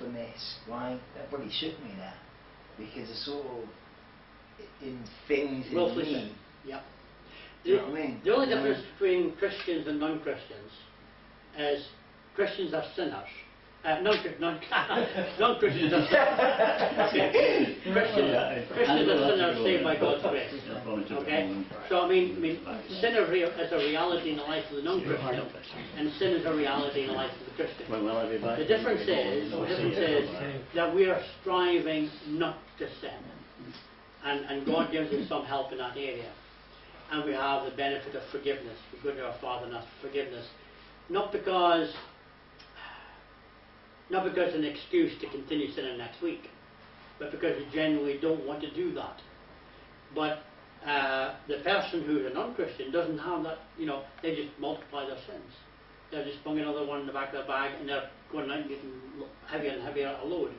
a mess. Why? That bloody shook me there. Because it's sort of in things in Willfully me. sin. Yeah. Do you know what I mean? The only difference between Christians and non-Christians is Christians are sinners. Non-Christians are Christians are sinners saved by God's grace. Okay? So I mean, sin is a reality in the life of the non-Christian, and sin is a reality in the life of the Christian. The difference is that we are striving not to sin, and God gives us some help in that area. And we have the benefit of forgiveness. We go to our Father and ask for forgiveness. Not because it's an excuse to continue sinning next week, but because we genuinely don't want to do that. But the person who's a non-Christian doesn't have that, they just multiply their sins. They're just bung another one in the back of their bag and they're going out and getting heavier and heavier a load.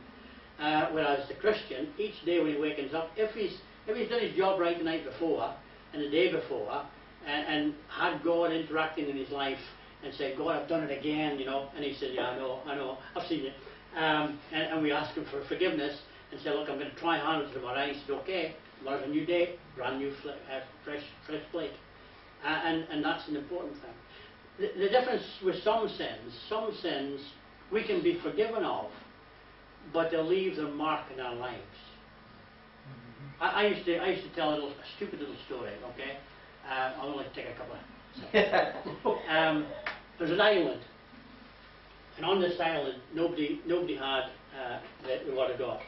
Whereas the Christian, each day when he wakens up, if he's done his job right the night before, and the day before, and had God interacting in his life and said, God, I've done it again, and he said, yeah, I know, I've seen it. And we ask him for forgiveness and say, look, I'm going to try harder tomorrow. He said, okay, tomorrow's a new day, brand new, fresh plate. And that's an important thing. The difference with some sins we can be forgiven of, but they'll leave their mark in our lives. I used to tell a stupid little story, okay? I'll only take a couple of seconds. There's an island, and on this island, nobody had the Word of God.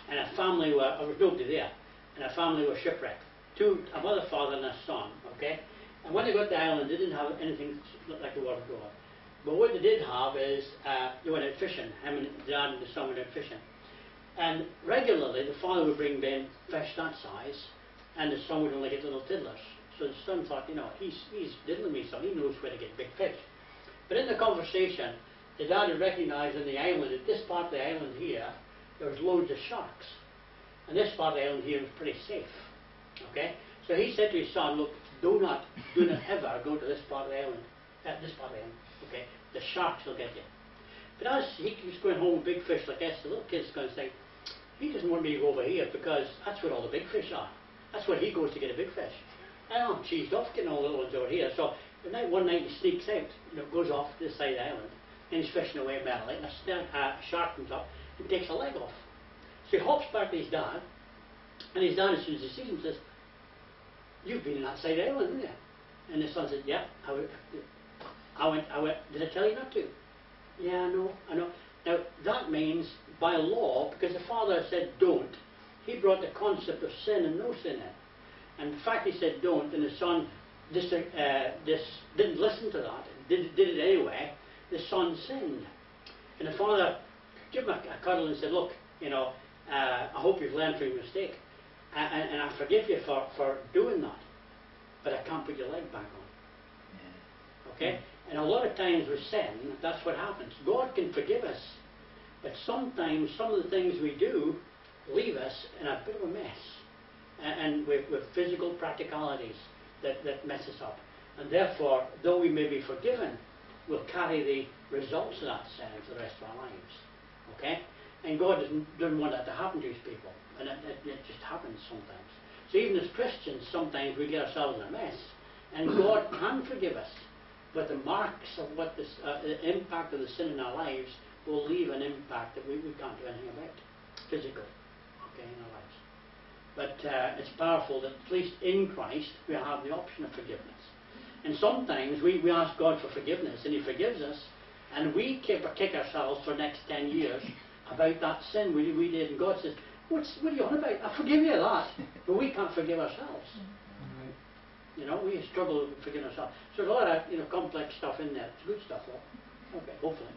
And a family there was nobody there, and a family were shipwrecked. A mother, father, and a son, okay? And when they got to the island, they didn't have anything like the Word of God. But what they did have is, they went out fishing. Him and the dad and the son went out fishing. And regularly, the father would bring in fish that size, and the son would only get little tiddlers. So the son thought, he's diddling me, son. He knows where to get big fish. But in the conversation, the dad had recognised on the island, at this part of the island here, there was loads of sharks. And this part of the island here was pretty safe. Okay? So he said to his son, look, do not ever go to this part of the island. Okay? The sharks will get you. But as he was going home with big fish like this, the little kid's going to say, he doesn't want me to go over here because that's where all the big fish are. That's where he goes to get a big fish. And I'm cheesed off getting all the little ones over here. So one night he sneaks out, goes off to this side of the island, and he's fishing away merrily, and a shark comes up and takes a leg off. So he hops back to his dad, and his dad, as soon as he sees him, says, you've been in that side of the island, haven't you? And the son said, yeah, I went, did I tell you not to? Yeah, I know. Now, that means, by law, because the father said don't, he brought the concept of sin and no sin in. And the fact he said don't, and the son didn't listen to that, did it anyway, the son sinned. And the father gave him a cuddle and said, look, I hope you've learned from your mistake. And I forgive you for doing that. But I can't put your leg back on. Yeah. Okay? And a lot of times with sin, that's what happens. God can forgive us, but sometimes some of the things we do leave us in a bit of a mess, and with physical practicalities that mess us up. And therefore, though we may be forgiven, we'll carry the results of that sin for the rest of our lives. Okay? And God doesn't want that to happen to his people, and it just happens sometimes. So even as Christians, sometimes we get ourselves in a mess, and God can forgive us. But the marks of what the impact of the sin in our lives will leave an impact that we can't do anything about, physical, okay, in our lives. But it's powerful that at least in Christ we have the option of forgiveness. And sometimes we ask God for forgiveness, and he forgives us, and we kick ourselves for the next 10 years about that sin we did, and God says, what are you on about? I forgive you that, but we can't forgive ourselves. We struggle with forgiving ourselves. So there's a lot of complex stuff in there. It's good stuff, though. Okay, hopefully.